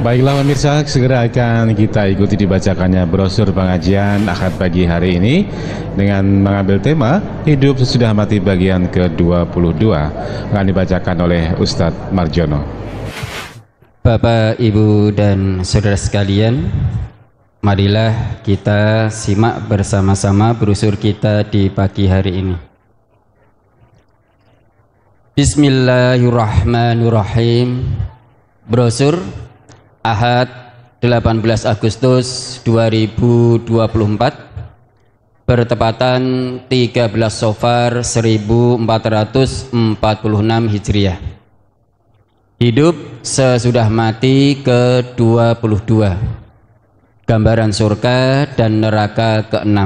Baiklah pemirsa, segera akan kita ikuti dibacakannya brosur pengajian Ahad pagi hari ini dengan mengambil tema Hidup Sesudah Mati bagian ke-22 akan dibacakan oleh Ustadz Marjono. Bapak, Ibu, dan saudara sekalian, marilah kita simak bersama-sama brosur kita di pagi hari ini. Bismillahirrahmanirrahim. Brosur Ahad 18 Agustus 2024 bertepatan 13 Safar 1446 Hijriah. Hidup sesudah mati ke-22, gambaran surga dan neraka ke-6.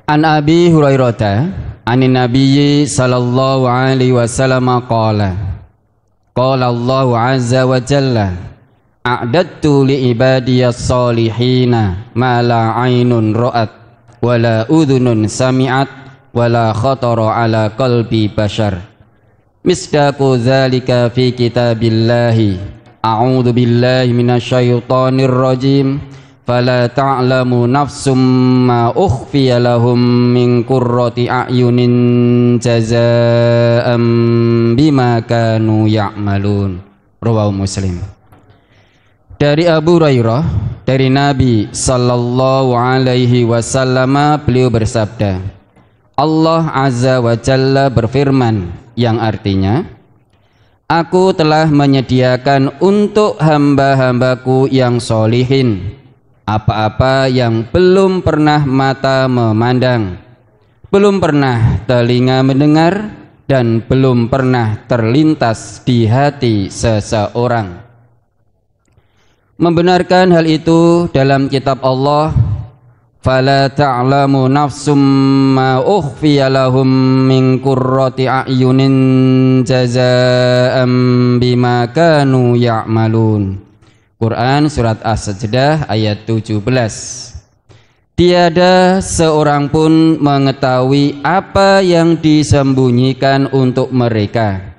An Abi Hurairah anin Nabiyyi sallallahu alaihi wasallam qala qala Allah azza wa jalla a'dattu li ibadiyas salihina ma la aynun ra'at wa la udhunun sami'at wa la khatara ala qalbi bashar misdaqu dzalika fi kitabillahi a'udzu billahi minasyaitonir rajim fala ta'lamu nafsum ma ukhfiya lahum min qurrati a'yunin jazaa'an bima kanu ya'malun. Rawahu Muslim. Dari Abu Hurairah, dari Nabi sallallahu alaihi wasallam, beliau bersabda, Allah azza wa jalla berfirman yang artinya, Aku telah menyediakan untuk hamba-hambaku yang solihin apa-apa yang belum pernah mata memandang, belum pernah telinga mendengar, dan belum pernah terlintas di hati seseorang. Membenarkan hal itu dalam kitab Allah, fala ta'lamu nafsum ma ukhfiya lahum min qurrati a'yunin jazaa'an bima kanu ya'malun. Quran Surat As-Sajdah ayat 17. Tiada seorang pun mengetahui apa yang disembunyikan untuk mereka,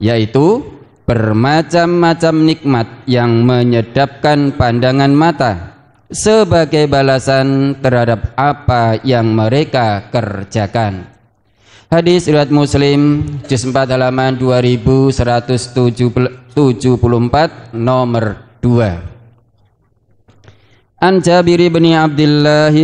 yaitu bermacam-macam nikmat yang menyedapkan pandangan mata sebagai balasan terhadap apa yang mereka kerjakan. Hadis riwayat Muslim juz 4 halaman 2174 nomor 2. An Jabir bin Abdullah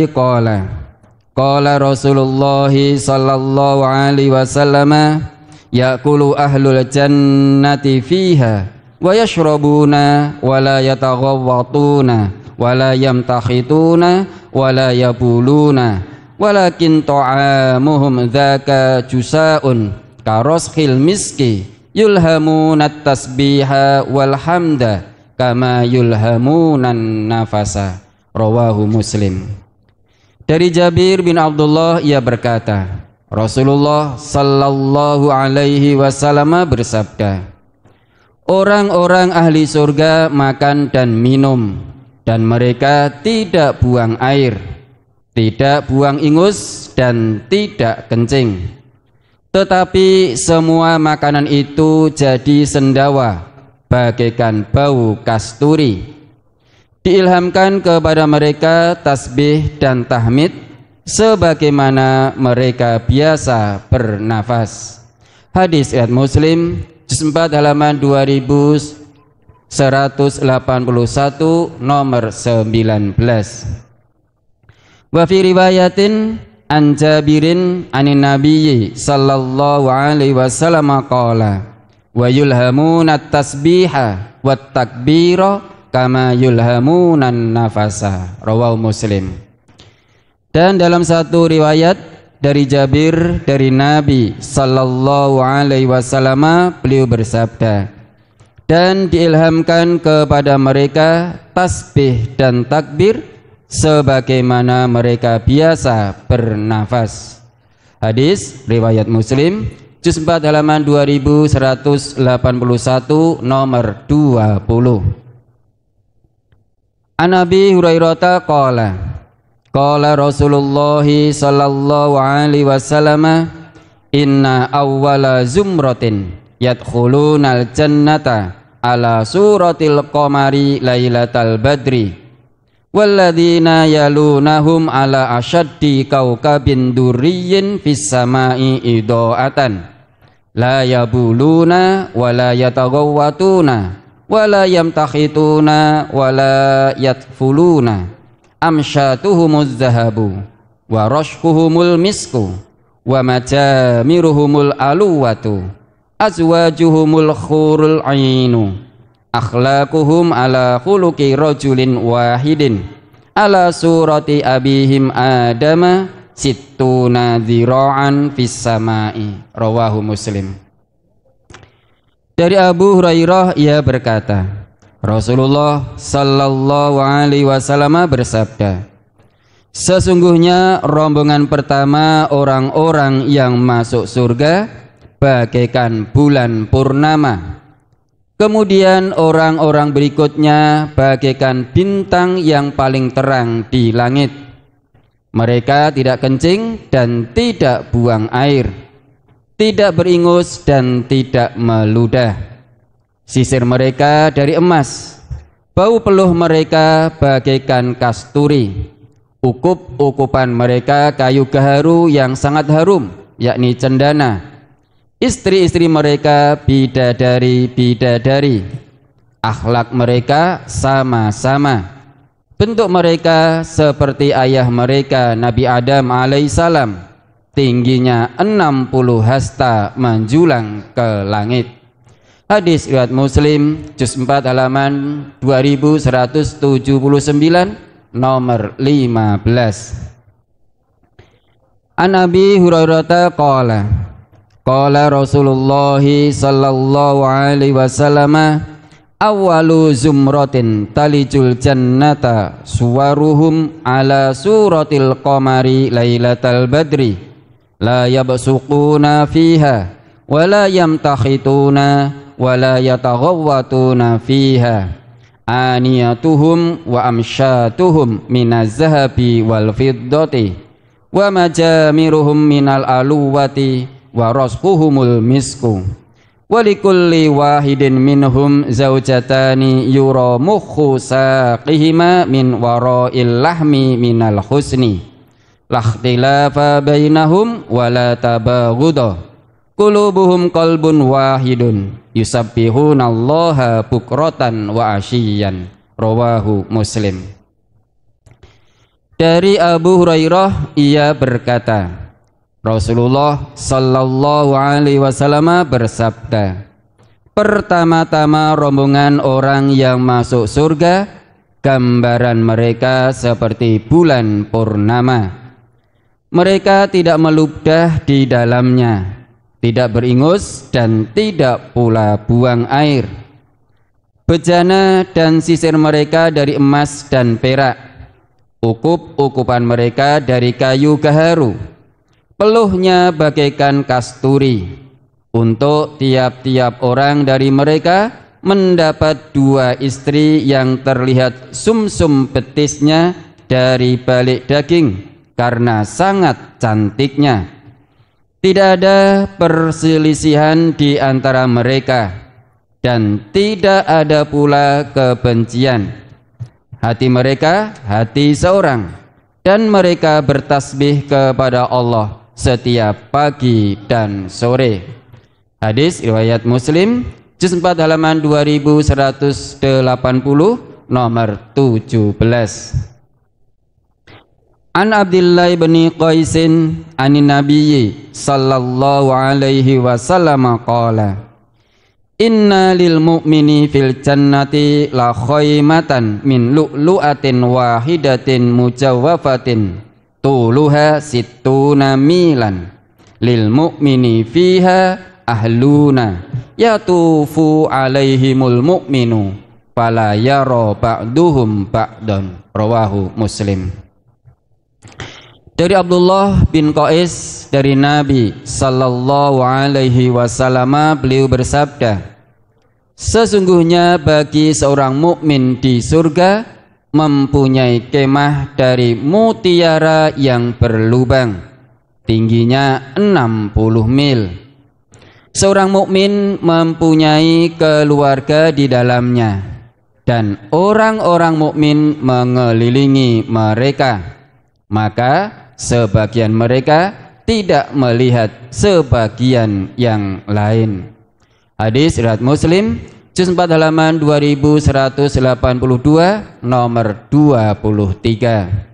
qala Rasulullah sallallahu alaihi wasallam yaqulu ahlul jannati fiha wa yashrabuna wa la yataghawwatuna wa la yamtakhituna wa la yabuluna walakin ta'amuhum dzaka jusaun karashil miski yulhamunat tasbiha wal hamda kama yulhamunan nafasa. Rawahu Muslim. Dari Jabir bin Abdullah, ia berkata, Rasulullah sallallahu alaihi wasallam bersabda, orang-orang ahli surga makan dan minum, dan mereka tidak buang air, tidak buang ingus, dan tidak kencing. Tetapi semua makanan itu jadi sendawa, bagaikan bau kasturi. Diilhamkan kepada mereka tasbih dan tahmid, sebagaimana mereka biasa bernafas. Hadis riwayat Muslim, juz 4 halaman 2181 nomor 19. Wa fi riwayatin an Jabirin anin Nabiyyi sallallahu alaihi wasallam qala wa yulhamunat tasbiha wat takbira kama yulhamunan nafasa. Rawahu Muslim. Dan dalam satu riwayat dari Jabir dari Nabi sallallahu alaihi wasallam, beliau bersabda, dan diilhamkan kepada mereka tasbih dan takbir sebagaimana mereka biasa bernafas. Hadis riwayat Muslim juz 4 halaman 2181 nomor 20. An Abi Hurairah qala Rasulullah sallallahu alaihi wasallam inna awwala zumratin yadkhulunal jannata ala suratil qamari lailatal badri walladzina yalunahum ala asyaddi kaukabin durriyin fis samai idoatan la yabuluna wala yataghawwatuna wala yamtakhituna wala yatfuluna amsyatuhumuz zahabu wa rashhuhumul misku wa majamiruhumul aluwatu azwajuhumul khurul ainu akhlaquhum ala khuluqi rajulin wahidin ala surati abihim adama sittuna dzira'an fis samai. Rawahu Muslim. Dari Abu Hurairah ia berkata, Rasulullah sallallahu alaihi wasallam bersabda, sesungguhnya rombongan pertama orang-orang yang masuk surga bagaikan bulan purnama. Kemudian orang-orang berikutnya bagaikan bintang yang paling terang di langit. Mereka tidak kencing dan tidak buang air, tidak beringus dan tidak meludah. Sisir mereka dari emas, bau peluh mereka bagaikan kasturi. Ukup-ukupan mereka kayu gaharu yang sangat harum, yakni cendana. Istri-istri mereka bidadari-bidadari. Akhlak mereka sama-sama. Bentuk mereka seperti ayah mereka Nabi Adam alaihissalam. Tingginya 60 hasta menjulang ke langit. Hadis riwayat Muslim, juz 4 halaman 2179. Nomor 15. An Abi Hurairah qala qala Rasulullah sallallahu alaihi wasallam awwalu zumratin talijul jannata suwaruhum ala suratil qamari lailatal badri la yabsuquna fiha wala yamtakhituna wala yataghawwatuna fiha aniyatuhum wa amsyatuhum minaz zahabi wal fiddati wa majamiruhum minal aluwati wa rasquhumul misku walikulli wahidin minhum zaujatani yura mukhu saqihima min wara'il lahmi minal husni lakhtilafa bainahum wala tabaghudha qulubuhum qalbun wahidun yusabbihunallaha bukratan wa asyiyan. Rawahu Muslim. Dari Abu Hurairah ia berkata, Rasulullah sallallahu alaihi wasallam bersabda, pertama-tama rombongan orang yang masuk surga, gambaran mereka seperti bulan purnama. Mereka tidak meludah di dalamnya, tidak beringus dan tidak pula buang air. Bejana dan sisir mereka dari emas dan perak. Ukup-ukupan mereka dari kayu gaharu. Peluhnya bagaikan kasturi. Untuk tiap-tiap orang dari mereka mendapat 2 istri yang terlihat sumsum betisnya dari balik daging karena sangat cantiknya. Tidak ada perselisihan di antara mereka dan tidak ada pula kebencian. Hati mereka hati seorang dan mereka bertasbih kepada Allah setiap pagi dan sore. Hadis riwayat Muslim, juz 4 halaman 2180, nomor 17. An Abdillah bin Qaisin anin Nabiyyi sallallahu alaihi wasallam qala inna lil mu'mini fil jannati la khaymatan min lu'lu'atin wahidatin mujawwafatin tuluha sittuna milan lil mu'mini fiha ahluna yatufu alaihimul mu'minu fala yara ba'duhum ba'dan. Rawahu Muslim. Dari Abdullah bin Qais dari Nabi sallallahu alaihi wasallam beliau bersabda, sesungguhnya bagi seorang mukmin di surga mempunyai kemah dari mutiara yang berlubang tingginya 60 mil. Seorang mukmin mempunyai keluarga di dalamnya, dan orang-orang mukmin mengelilingi mereka, maka sebagian mereka tidak melihat sebagian yang lain. Hadis riwayat Muslim, juz 4 halaman 2182 nomor 23.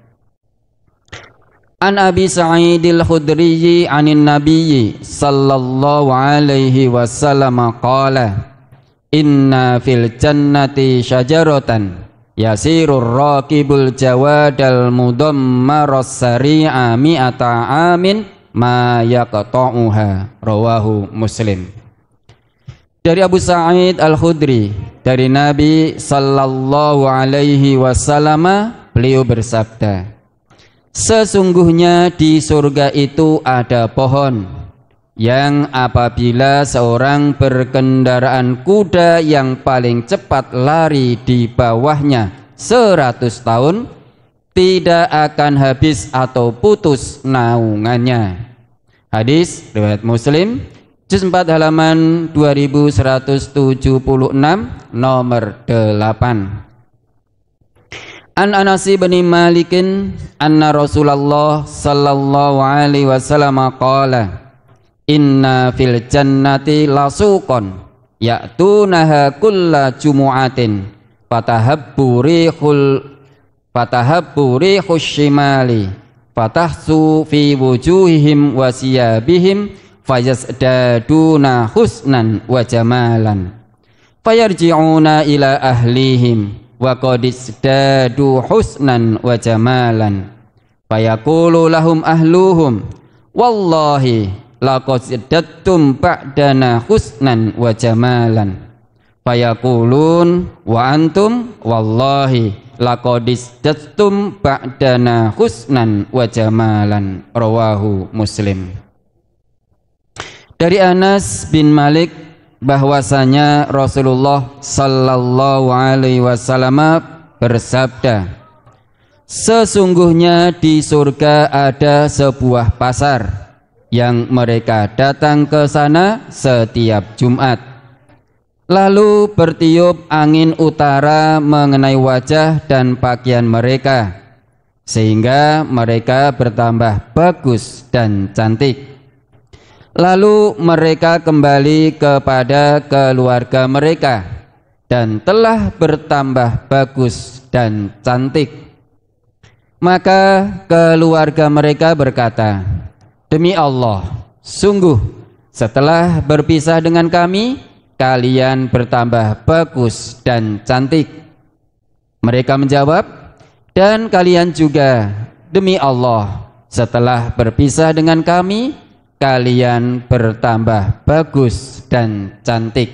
An Abi Sa'idil Khudri anin Nabiyyi sallallahu alaihi wasallam qala inna fil jannati syajaratan yasirur raqibul jawadal mudammaras sari'a mi'ata amin ma yaqta'uha, rawahu Muslim. Dari Abu Sa'id Al-Khudri, dari Nabi sallallahu alaihi wasallam, beliau bersabda, sesungguhnya di surga itu ada pohon yang apabila seorang berkendaraan kuda yang paling cepat lari di bawahnya 100 tahun, tidak akan habis atau putus naungannya. Hadis riwayat Muslim, juz 4 halaman 2176 nomor 8. An Anas bin Malikin anna Rasulullah sallallahu alaihi wasallam qala inna fil jannati lasuqan ya'tunaha kulla jumu'atin fatahabbu rihus shimali fatahsu fi wujuhihim wa siyabihim fayasdaduna husnan wa jamalan fayarji'una ila ahlihim wa qad isdadu husnan wa jamalan fayaqulu lahum ahluhum wallahi laqad izdattum ba'dana husnan wa jamalan fayaqulun wa antum wallahi laqad izdattum ba'dana husnan wa jamalan, rawahu Muslim. Dari Anas bin Malik bahwasanya Rasulullah sallallahu alaihi wasallam bersabda, sesungguhnya di surga ada sebuah pasar yang mereka datang ke sana setiap Jumat, lalu bertiup angin utara mengenai wajah dan pakaian mereka sehingga mereka bertambah bagus dan cantik. Lalu mereka kembali kepada keluarga mereka dan telah bertambah bagus dan cantik. Maka keluarga mereka berkata, demi Allah, sungguh setelah berpisah dengan kami, kalian bertambah bagus dan cantik. Mereka menjawab, dan kalian juga, demi Allah, setelah berpisah dengan kami, kalian bertambah bagus dan cantik.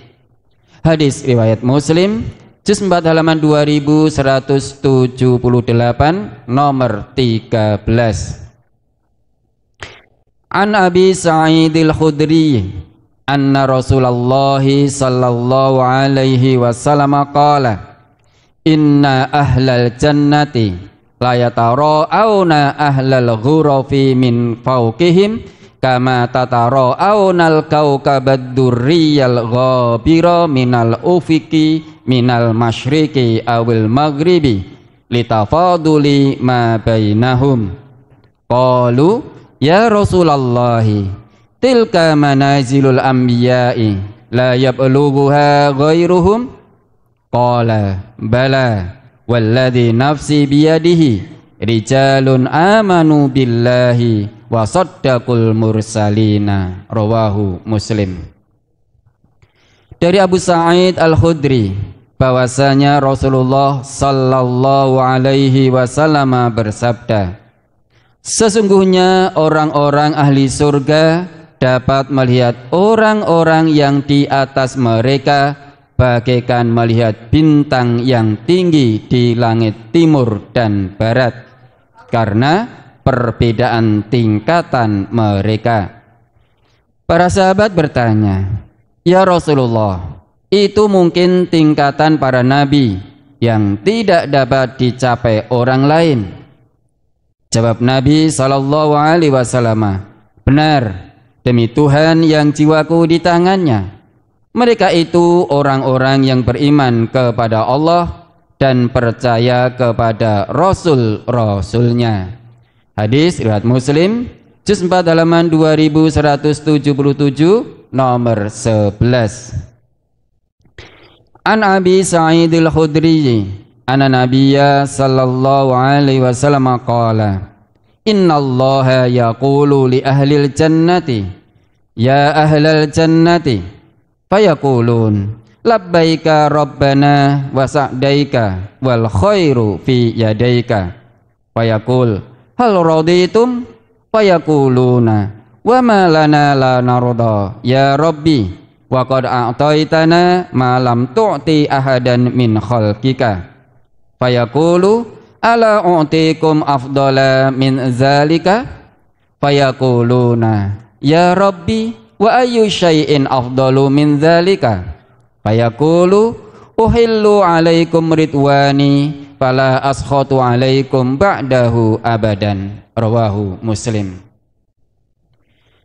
Hadis riwayat Muslim, juz 4 halaman 2178 nomor 13. An Abi Sa'idil Khudri anna Rasulullah sallallahu alaihi wasallam qala inna ahlal jannati la yatara'una ahlal ghurafi min fawqihim kama tatara'unal kaukabad durriyal ghabira minal ufiqi minal masyriqi awil maghribi litafaduli ma bainahum. Qalu ya Rasulullah tilka manazilul anbiya'i la yablughuha ghairuhum. Qala bala walladhi nafsi biyadihi rijalun amanu billahi wa saddaqul mursalina, rawahu Muslim. Dari Abu Sa'id Al-Khudri bahwasanya Rasulullah sallallahu alaihi wasallam bersabda, sesungguhnya orang-orang ahli surga dapat melihat orang-orang yang di atas mereka bagaikan melihat bintang yang tinggi di langit timur dan barat karena perbedaan tingkatan mereka. Para sahabat bertanya, ya Rasulullah, itu mungkin tingkatan para nabi yang tidak dapat dicapai orang lain. Jawab Nabi SAW, benar, Demi Tuhan yang jiwaku di tangannya, mereka itu orang-orang yang beriman kepada Allah dan percaya kepada Rasul-Rasulnya. Hadis riwayat Muslim, juz 4 halaman 2177 nomor 11. An Abi Sa'id al-Khudri anna Nabiyya sallallahu alaihi wasallam qala innallaha yaqulu li ahlil jannati ya ahlal jannati fayaqulun labbaika rabbana wa sa'daika wal khairu fi yadaika fayaqul hal raditum fayaquluna wa ma lana la narda ya rabbi wa qad a'taitana ma lam tu'ti ahadan min khalqika fayaqulu ala u'tikum afdala min zalika fayaquluna ya rabbi wa ayyu syai'in afdalu min zalika fayaqulu uhillu alaikum ridwani fala askhatu alaikum ba'dahu abadan. Rawahu Muslim.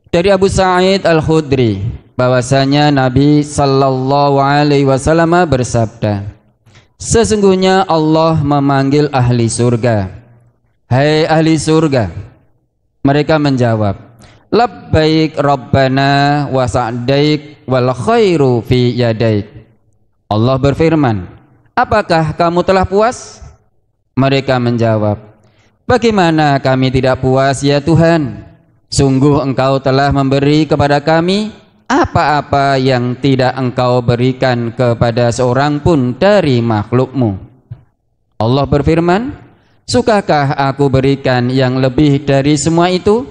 Dari Abu Sa'id al-Khudri bahwasanya Nabi sallallahu alaihi wasallam bersabda, sesungguhnya Allah memanggil ahli surga, hai ahli surga. Mereka menjawab, labbaik rabbana wa sa'daik wal khairu fi yadaik. Allah berfirman, apakah kamu telah puas? Mereka menjawab, bagaimana kami tidak puas ya Tuhan? Sungguh Engkau telah memberi kepada kami apa-apa yang tidak Engkau berikan kepada seorang pun dari makhluk-Mu. Allah berfirman, sukakah aku berikan yang lebih dari semua itu?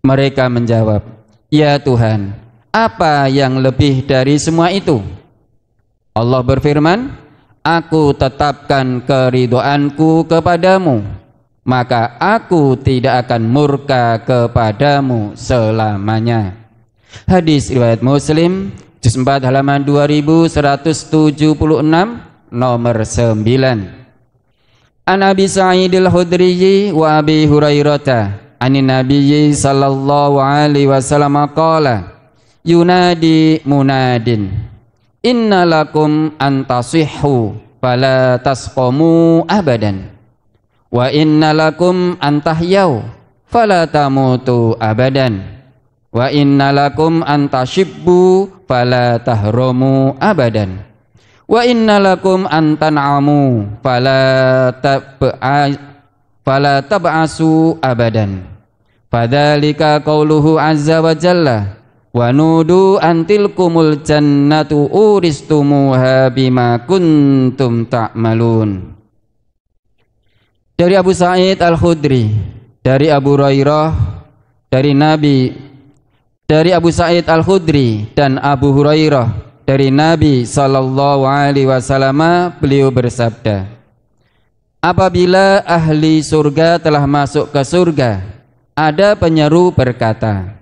Mereka menjawab, ya Tuhan, apa yang lebih dari semua itu? Allah berfirman, aku tetapkan keridhoanku kepadamu, maka aku tidak akan murka kepadamu selamanya. Hadis riwayat Muslim, juz 4 halaman 2176 nomor 9. An Abi Sa'id al-Khudri wa Abi Hurairah anin Nabiyyi sallallahu alaihi wasallam qala yunadi munadin inna lakum antasihhu fala tasqamu abadan wa inna lakum antahyaw fala tamutu abadan wa inna lakum antashibbu fala tahromu abadan wa inna lakum antan'amu fala tab'asu abadan. Fadzalika qauluhu azza wa jalla wa nudu antilkumul jannatu uristumuha bima kuntum ta'malun. Dari Abu Sa'id al-Khudri, dari Abu Hurairah, dari Abu Sa'id al-Khudri dan Abu Hurairah dari Nabi sallallahu alaihi wasallam, beliau bersabda, apabila ahli surga telah masuk ke surga, ada penyeru berkata,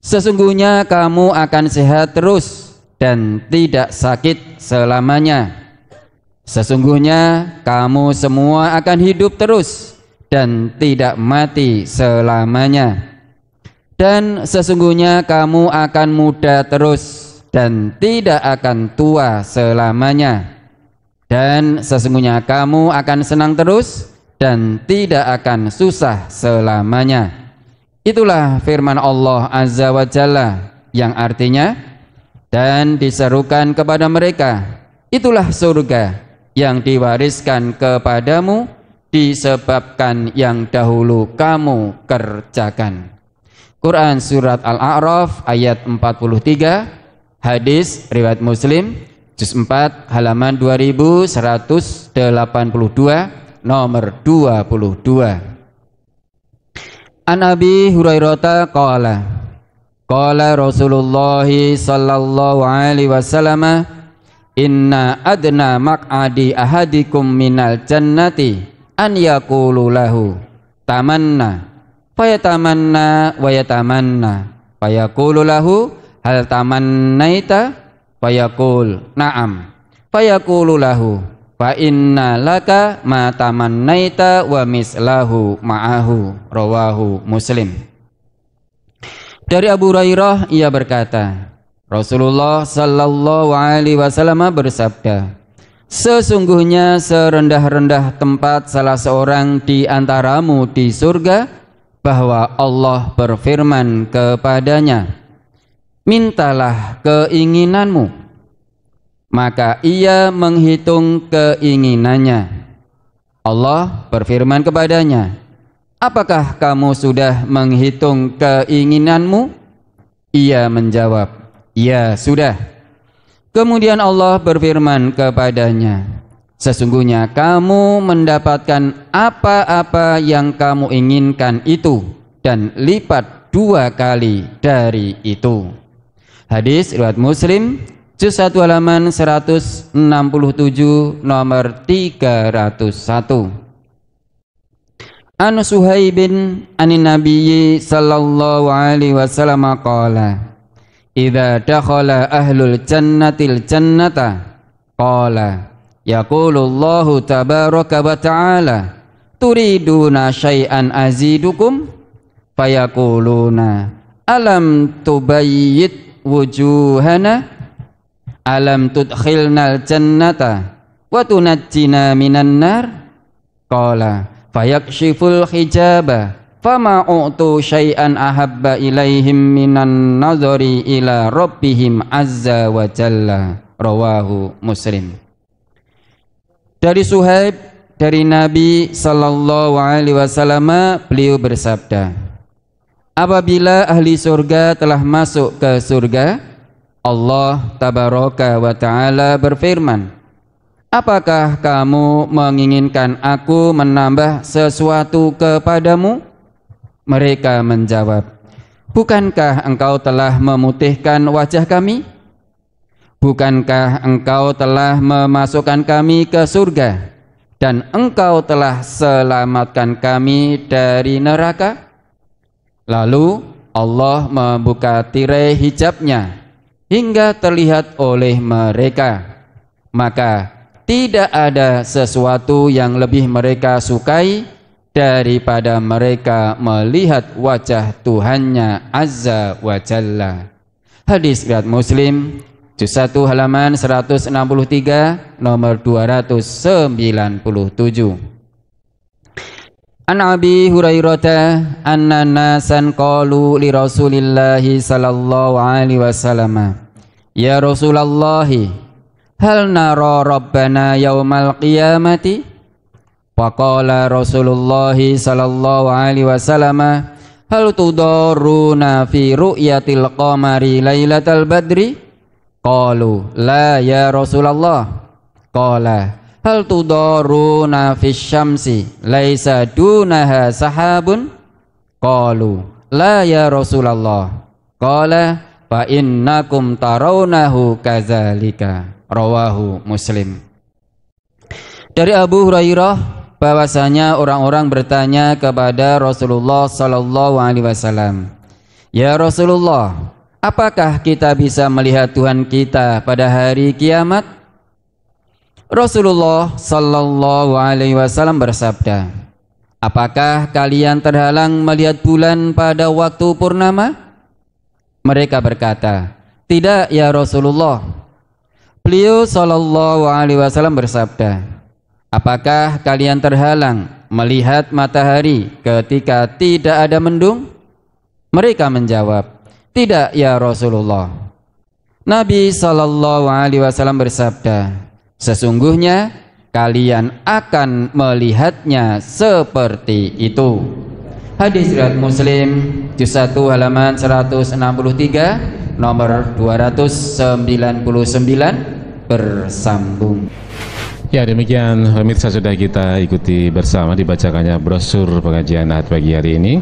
sesungguhnya kamu akan sehat terus dan tidak sakit selamanya. Sesungguhnya kamu semua akan hidup terus dan tidak mati selamanya. Dan sesungguhnya kamu akan muda terus dan tidak akan tua selamanya. Dan sesungguhnya kamu akan senang terus dan tidak akan susah selamanya. Itulah firman Allah Azza wa Jalla yang artinya, dan diserukan kepada mereka, itulah surga yang diwariskan kepadamu disebabkan yang dahulu kamu kerjakan. Quran surat Al-A'raf ayat 43, hadis riwayat Muslim juz 4 halaman 2182 nomor 22. An Abi Hurairah qala Rasulullah sallallahu alaihi wasallam, inna adna maq'adi ahadikum minal jannati an yaqulu lahu tamanna fayatamanna wa yatamanna fayaqulu lahu hal tamannaita fayaqul na'am fayaqulu lahu fa inna laka ma tamannaita wa mislahu ma'ahu. Rawahu Muslim. Dari Abu Hurairah ia berkata, Rasulullah sallallahu alaihi wasallam bersabda, sesungguhnya serendah-rendah tempat salah seorang di antaramu di surga, bahwa Allah berfirman kepadanya, mintalah keinginanmu. Maka ia menghitung keinginannya. Allah berfirman kepadanya, apakah kamu sudah menghitung keinginanmu? Ia menjawab, ya sudah. Kemudian Allah berfirman kepadanya, sesungguhnya kamu mendapatkan apa-apa yang kamu inginkan itu, dan lipat 2 kali dari itu. Hadis riwayat Muslim, juz 1 halaman 167 nomor 301. An Suhaibin anin Nabiyyi sallallahu alaihi wasallam qala, idza dakhala ahlul jannatil jannata qala yaqulullahu tabaraka wa ta'ala turiduna syai'an azidukum fayaquluna alam tubayyit wujuhana alam tudkhilnal jannata wa tunajjina minan nar qala fayakshiful hijaba fama u'tu syai'an ahabba ilaihim minan nazari ila rabbihim azza wa jalla. Rawahu Muslim. Dari Suhaib, dari Nabi sallallahu alaihi wasallam, beliau bersabda, apabila ahli surga telah masuk ke surga, Allah tabaraka wa ta'ala berfirman, apakah kamu menginginkan aku menambah sesuatu kepadamu? Mereka menjawab, bukankah engkau telah memutihkan wajah kami? Bukankah engkau telah memasukkan kami ke surga, dan engkau telah selamatkan kami dari neraka? Lalu Allah membuka tirai hijabnya hingga terlihat oleh mereka. Maka tidak ada sesuatu yang lebih mereka sukai daripada mereka melihat wajah Tuhannya Azza wa Jalla. Hadis riwayat Muslim, juz 1 halaman 163 nomor 297. An Abi Hurairah anna nasan qalu li Rasulillahi sallallahu alaihi wasallam, ya Rasulullah, hal nara rabbana yaumal qiyamati? Faqala Rasulullah sallallahu alaihi wasallam, hal tudaruna fi ru'yatil qamari lailatal badri? Qalu la ya Rasulullah. Qala hal tudaruna fi syamsi laisa dunaha sahabun? Qalu la ya Rasulullah. Qala fa innakum tarawnahu kadzalika. Rawahu Muslim. Dari Abu Hurairah bahwasanya orang-orang bertanya kepada Rasulullah sallallahu alaihi wasallam, ya Rasulullah, apakah kita bisa melihat Tuhan kita pada hari kiamat? Rasulullah sallallahu alaihi wasallam bersabda, apakah kalian terhalang melihat bulan pada waktu purnama? Mereka berkata, tidak ya Rasulullah. Beliau sallallahu alaihi wasallam bersabda, apakah kalian terhalang melihat matahari ketika tidak ada mendung? Mereka menjawab, tidak ya Rasulullah. Nabi sallallahu alaihi wasallam bersabda, sesungguhnya kalian akan melihatnya seperti itu. Hadis riwayat Muslim, juz 1 halaman 163 nomor 299 bersambung. Ya, demikian pemirsa sudah kita ikuti bersama dibacakannya brosur pengajian Ahad pagi hari ini.